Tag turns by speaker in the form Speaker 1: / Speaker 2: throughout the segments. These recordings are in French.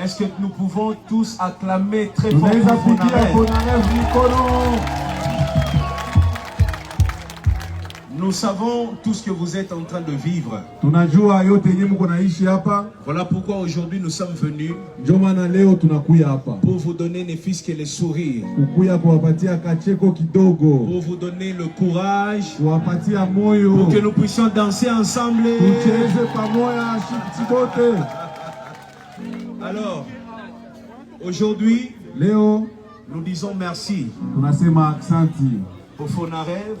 Speaker 1: Est-ce que nous pouvons tous acclamer très fort pour Nous savons tout ce que vous êtes en train de vivre. Voilà pourquoi aujourd'hui nous sommes venus pour vous donner ne fût-ce que les sourires, pour vous donner le courage, pour que nous puissions danser ensemble. Alors, aujourd'hui, nous disons merci au Fonarev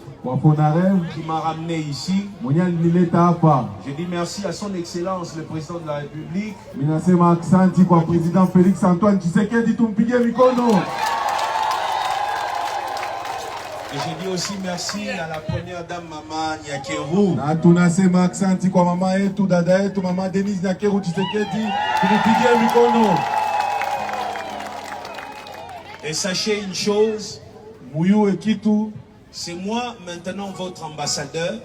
Speaker 1: qui m'a ramené ici. Je dis merci à son excellence le président de la République. Et je dis aussi merci à la première dame Maman Nyakeru. Et sachez une chose, c'est moi maintenant votre ambassadeur.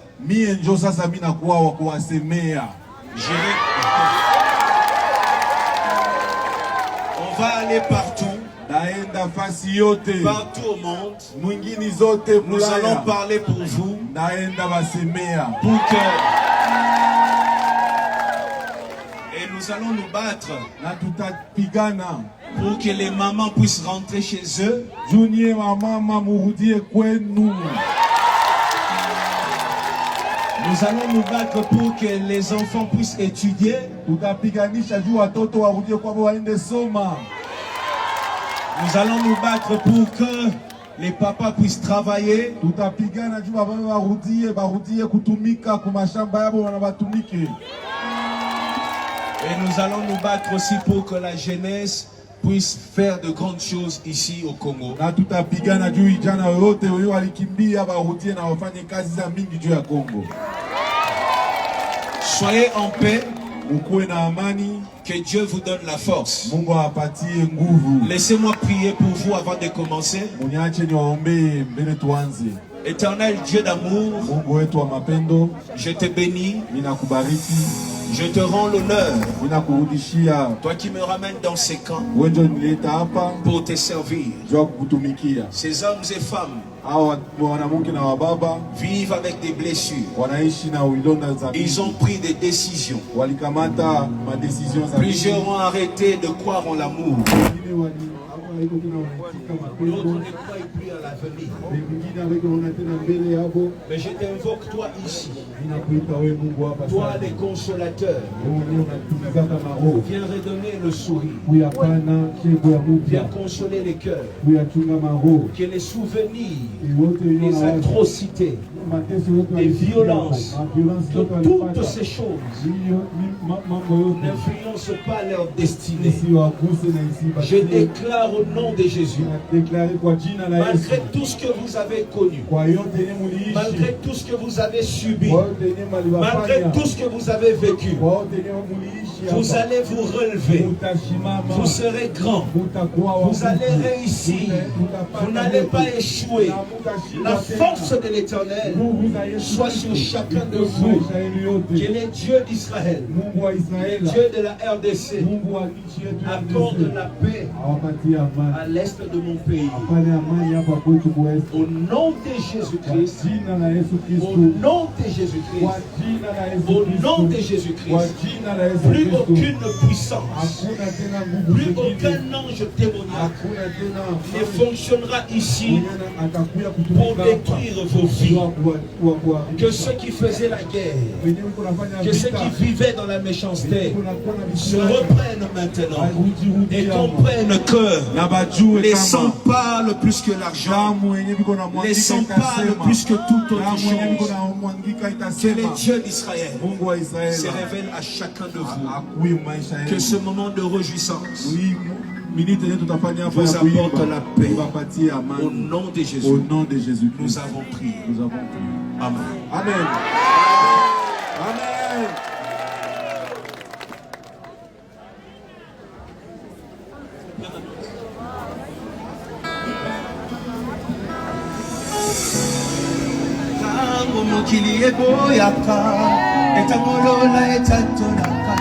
Speaker 1: On va aller partout. Partout au monde, nous allons parler pour vous, pour que et nous allons nous battre pour que les mamans puissent rentrer chez eux. Nous allons nous battre pour que les enfants puissent étudier. Nous allons nous battre pour que les papas puissent travailler. Et nous allons nous battre aussi pour que la jeunesse puisse faire de grandes choses ici au Congo. Soyez en paix. Que Dieu vous donne la force. Laissez-moi prier pour vous avant de commencer. Éternel Dieu d'amour, je te bénis. Je te rends l'honneur. Toi qui me ramènes dans ces camps pour te servir. Ces hommes et femmes vivent avec des blessures. Ils ont pris des décisions. Plusieurs ont arrêté de croire en l'amour. D'autres ne croient plus à l'avenir. Mais je t'invoque toi ici. Toi les consolateurs. Viens redonner le sourire. Viens consoler les cœurs. Que les souvenirs, les atrocités, les violences, que toutes ces choses n'influencent pas leur destinée. Je déclare au nom de Jésus, malgré tout ce que vous avez connu, malgré tout ce que vous avez subi, malgré tout ce que vous avez vécu, vous allez vous relever, vous serez grand, vous allez réussir, vous n'allez pas échouer. La force de l'Éternel soit sur chacun de vous. Que les dieux d'Israël, les dieux de la RDC accordent la paix à l'est de mon pays. Au nom de Jésus-Christ, au nom de Jésus-Christ, au nom de Jésus-Christ, plus aucune puissance, plus aucun ange démoniaque ne fonctionnera ici pour détruire vos vies. Que ceux qui faisaient la guerre, que ceux qui vivaient dans la méchanceté se reprennent maintenant et comprennent que les sangs parlent plus que l'argent, les sangs parlent plus que toute autre chose. Que les dieux d'Israël se révèlent à chacun de vous. Que ce moment de réjouissance vous apporte la paix. Au nom de Jésus, nous avons prié. Amen.
Speaker 2: Amen. Amen.
Speaker 1: Mokili eboyaka, etamolola etatolaka.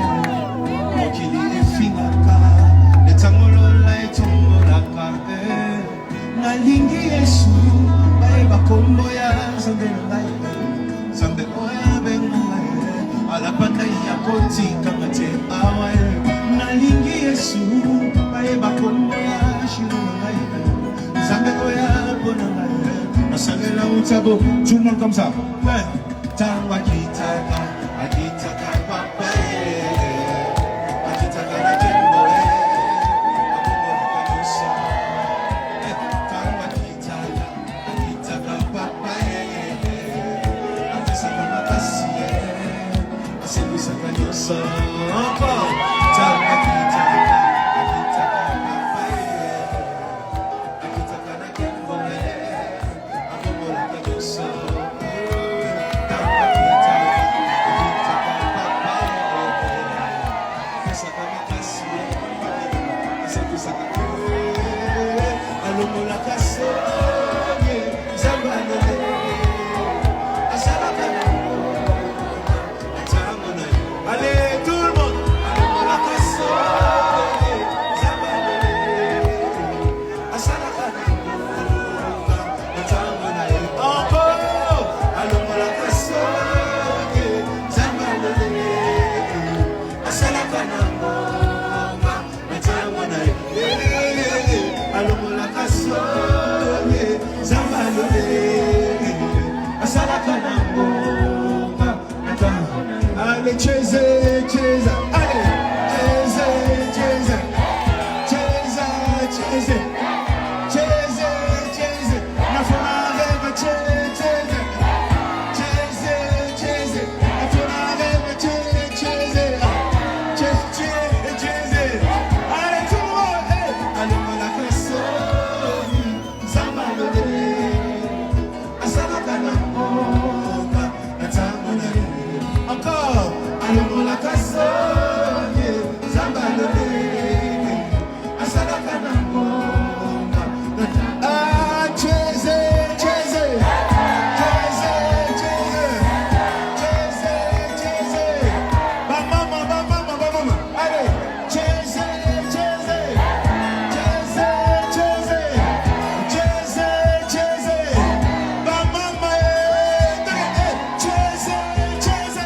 Speaker 2: Yesu, bayeba kombo ya shirungai, zambe oya bonangai, masangela utabo, tout le monde comme ça. Tangwa kitaka, akitaka papaye, akitaka na jemboe, akumora kanusa. Tangwa kitaka, akitaka papaye, akisaka makasiye, asibisa kanusa. Cheze, cheze, allez, cheze, cheze, cheze, cheze, cheze, cheze, na fona cheze, cheze, cheze, cheze, na fona cheze, cheze, cheze, cheze, allez tout le monde, allez la cassoni, zambalode, asala kanamboka, natamona encore. Allons la cassonne, zambalone, asalaka na mbonga. Ah, cheze, cheze, cheze, cheze, cheze, cheze. Ba mama, allez, cheze, cheze, cheze, cheze, cheze, cheze. Ba mama, cheze, cheze.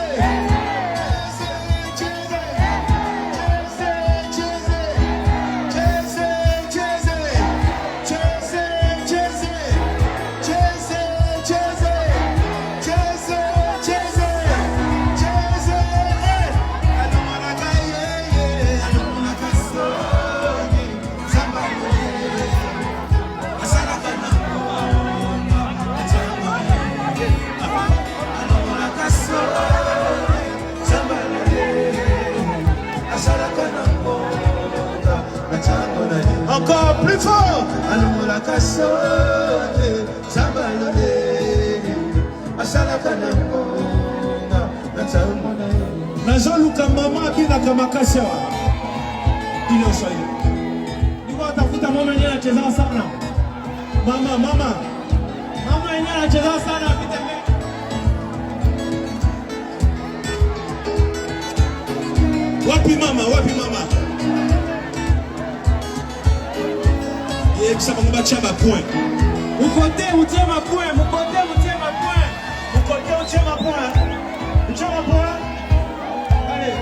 Speaker 2: Encore plus fort. Allons la cassonne, zambalone, asalaka na mbonga, natamona. Nazoluka mama bila kama kasha. Ilo swali. Niko atafuta mama yenyewe anacheza sana. Mama yenyewe anacheza sana apite mbele. Wapi mama? Ça va me battre ma point. Vous côté, vous tirez ma point. Vous côté, vous tirez ma point. Vous côté, vous tirez ma point. Vous tirez ma point. Allez.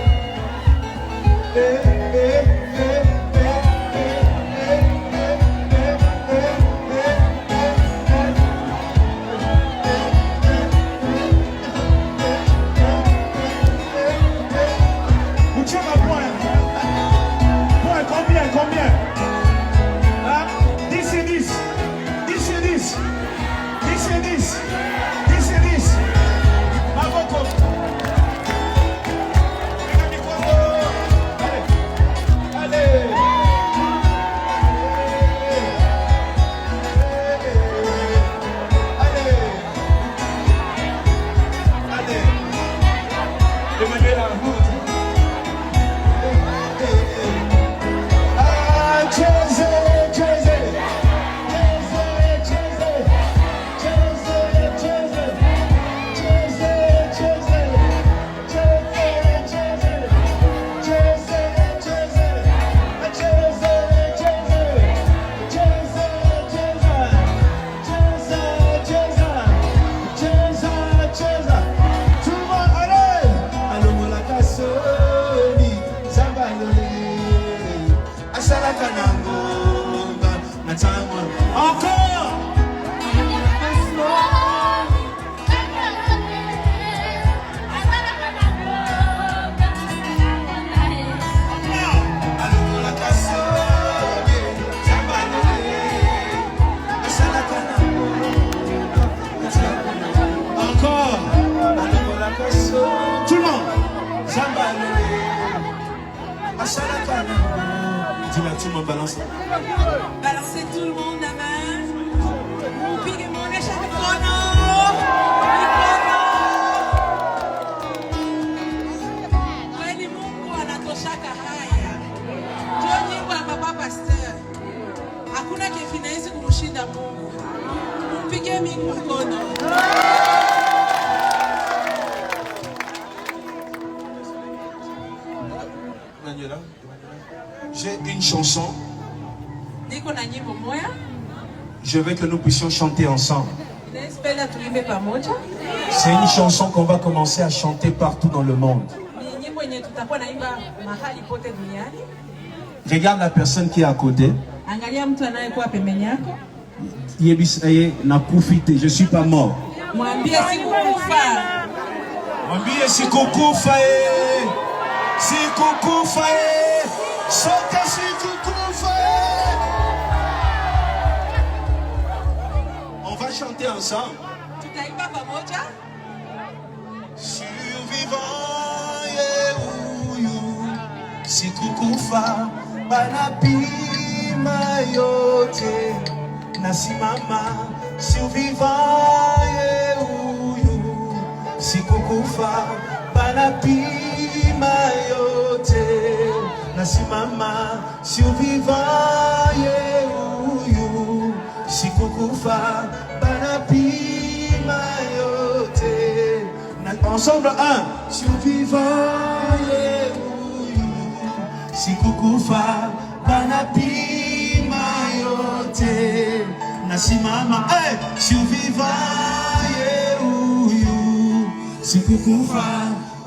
Speaker 2: Vous tirez ma point. Point, combien? 10 et 10. 10 et 10. 10 et 10. 10 et 10. Bravo, allez. Encore. Encore. Tout le monde. Dis-moi, tout le monde balance.
Speaker 3: Balancez tout le monde la main. Pigue mon échec Kweli Mungu anatoshaka haya. Ndio nyimbo ya Papa Pasteur. Hakuna kifinaizi kumshinda Mungu. Mpige Mungu mkono.
Speaker 2: J'ai une chanson.
Speaker 3: Niko na nyimbo moya.
Speaker 2: Je veux que nous puissions chanter ensemble.
Speaker 3: Nespenda tuimbe pamoja.
Speaker 2: C'est une chanson qu'on va commencer à chanter partout dans le monde.
Speaker 3: Ni nyimbo yenye tutakuwa naimba mahali pote duniani.
Speaker 2: Regarde la personne qui est à côté.
Speaker 3: Angalia mtu anayekuwa pembeni yako.
Speaker 2: Je suis pas mort.
Speaker 3: Mwambie sikukufa.
Speaker 2: Mwambie sikukufa. Sikukufa. Soka sikukufa. On va chanter ensemble.
Speaker 3: Tutaimba pamoja.
Speaker 2: Survivant yeuyu sikukufa banapima yote nasimama. Survivant yeuyu sikukufa banapima yote nasimama. Survivant yeuyu sikukufa banapima yote. Ensemble, un. Survivant yeuyu sikukufa banapima yote nasimama. Hey! Survivant yeuyu sikukufa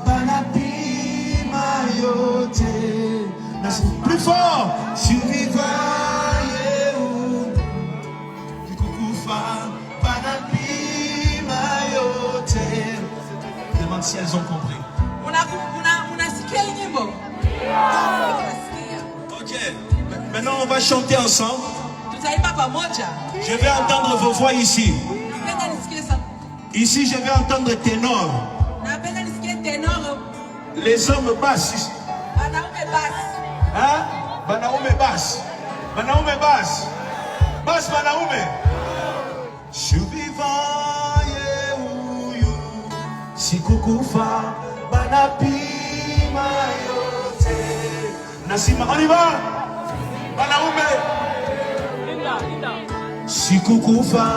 Speaker 2: banapima yote nasimama. Plus fort. Survivant yeuyu sikukufa banapima yote. Demande si elles ont compris.
Speaker 3: Unasikia nyimbo?
Speaker 2: Ok. Maintenant, on va chanter ensemble.
Speaker 3: Tutaimba pamoja.
Speaker 2: Je vais entendre vos voix ici.
Speaker 3: Napenda nisikie sauti.
Speaker 2: Ici, je vais entendre ténor.
Speaker 3: Napenda nisikie tenor.
Speaker 2: Les hommes basses.
Speaker 3: Wanaume basi.
Speaker 2: Hein? Banaume basse. Banaume basse. Basse banaume. Survivant yeuyu sikukufa banapima yote nasima. On y va. Banaume sikukufa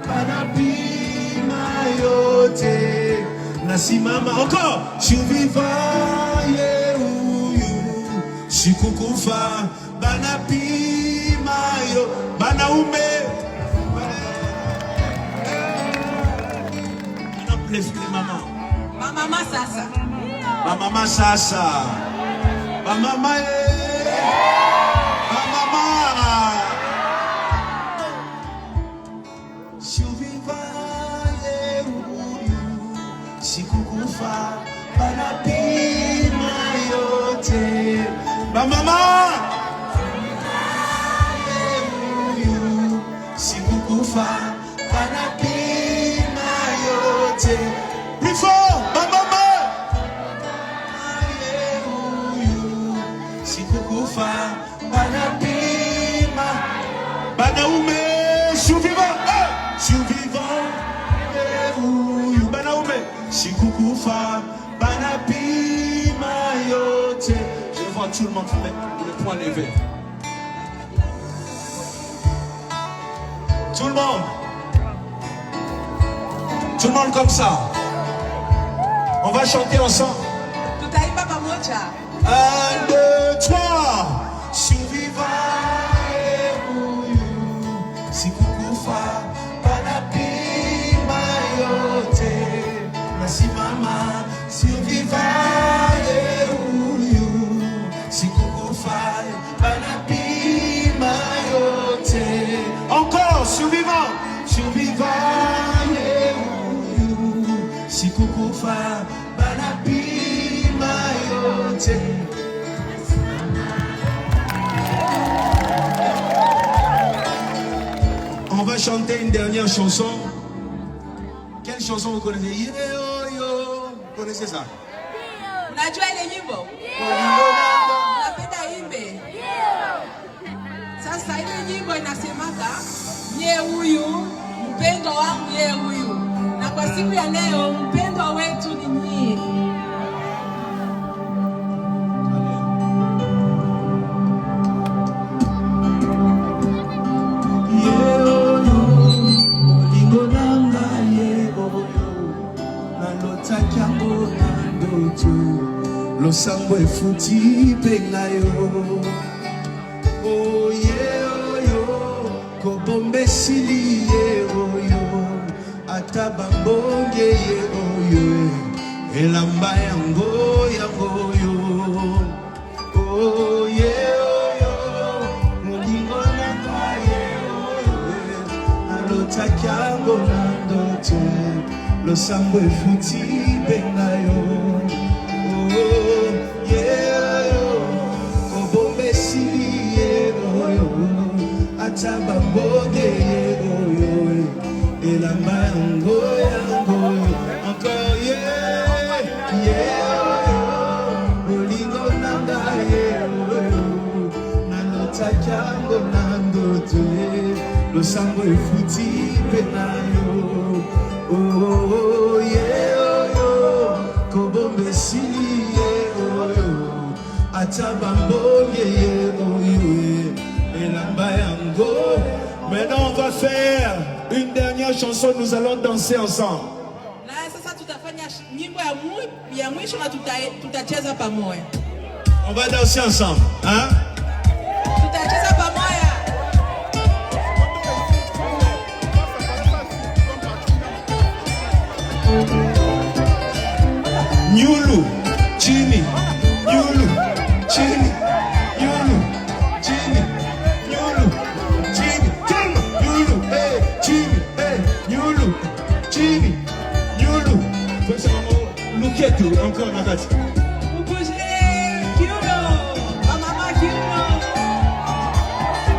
Speaker 2: banapima yote nasimama. Encore. Survivant yeuyu sikukufa banapima yo banaume. Les mamans.
Speaker 3: Ma maman sasa.
Speaker 2: Ma maman sasa. Ma maman. Ma maman. Survivant yeuyu sikukufa banapima yote. Ma maman. Yeuyu sikukufa banapima yote. Plus fort, ma maman. Yeuyu sikukufa banapima banaume. Survivant. Survivant yeuyu banaume sikukufa banapima yote. Je vois tout le monde avec le poing levé. Tout le monde. Tout le monde comme ça. On va chanter ensemble.
Speaker 3: Tutaimba pamoja.
Speaker 2: 1, 2, 3. Survivant yeuyu sikukufa banapima yote nasimama. Survivant yeuyu sikukufa banapima On va chanter une dernière chanson. Quelle chanson vous connaissez? Yo, yo. Vous connaissez ça?
Speaker 3: Unajua ile nyimbo? Unapenda imbe? Sasa ile nyimbo inasemaka ye huyu mpendo wangu ye huyu. Na kwa siku ya leo mpendo wetu ni nyie.
Speaker 2: Losambo efuti pengayo. Oh yeah, oh yo. Kobombe sili ye oh yo. Atabambonge ye oh yo. Elamba yango yango yo. Oh yeah, oh yo. Mulingo nanga ye oh yo. Alota kyango nandote. Losambo efuti pengayo. Encore yeah, yeah, Bolingo nanga nalota kyango nandote, losambo efuti penayo. Oh yeah, kobombe sili atabambonge elamba yango. Maintenant on va faire une dernière chanson, nous allons danser ensemble. On va danser ensemble, hein? Nyulu, chini, nyulu, chini, nyulu, chini, nyulu, chini, nyulu, hey, chini, hey, nyulu, chini, nyulu. Look at you, encore Nakati.
Speaker 3: Vous bougez, Kiuno, Mama Kiuno.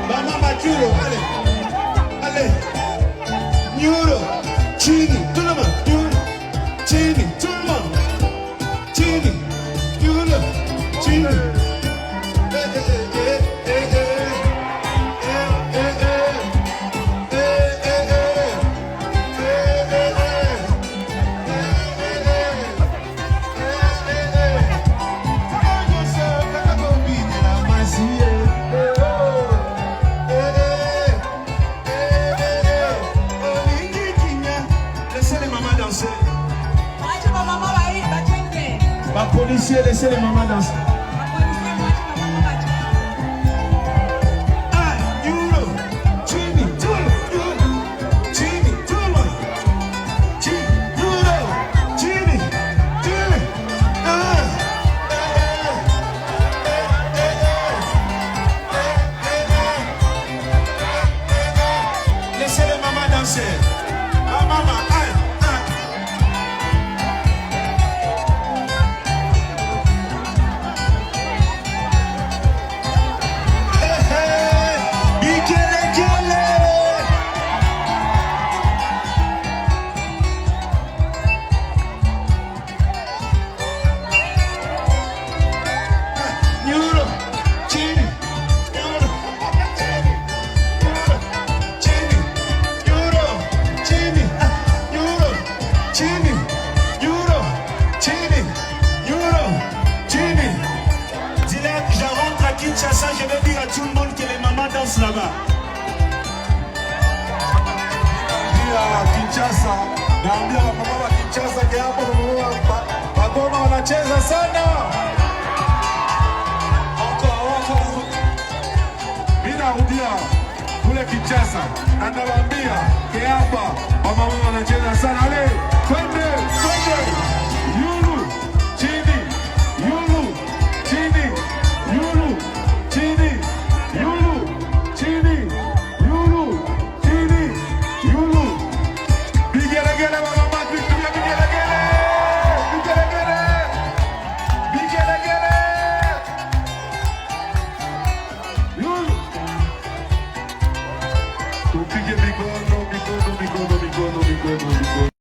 Speaker 2: Mama Kiuno, allez, allez. Nyulu, chini, tout le monde, nyulu, chini, tout le monde. Chini, nyulu, chini. Policiers, laissez les mamans danser. Ah, Nyulu, Chini, tout le monde. Chini, tout le monde. Chini, Nyulu, Chini, Chini. Laissez les mamans danser. Ah, maman, je vais dire à tout le monde que les mamans dansent là-bas. Dis à Kinshasa, naambia mama wa Kinshasa que hapo wagoma wanacheza sana. Encore. Mimi narudia kule Kinshasa, na nawaambia que hapa mama wanacheza sana. Allez, twende. Yulu, chini, yulu, chini, yulu. Chini, yulu, chini, yulu, chini, yulu. Bigele, mama, bigele. Yulu. mikono, mikono, mikono, mikono, mikono, mikono.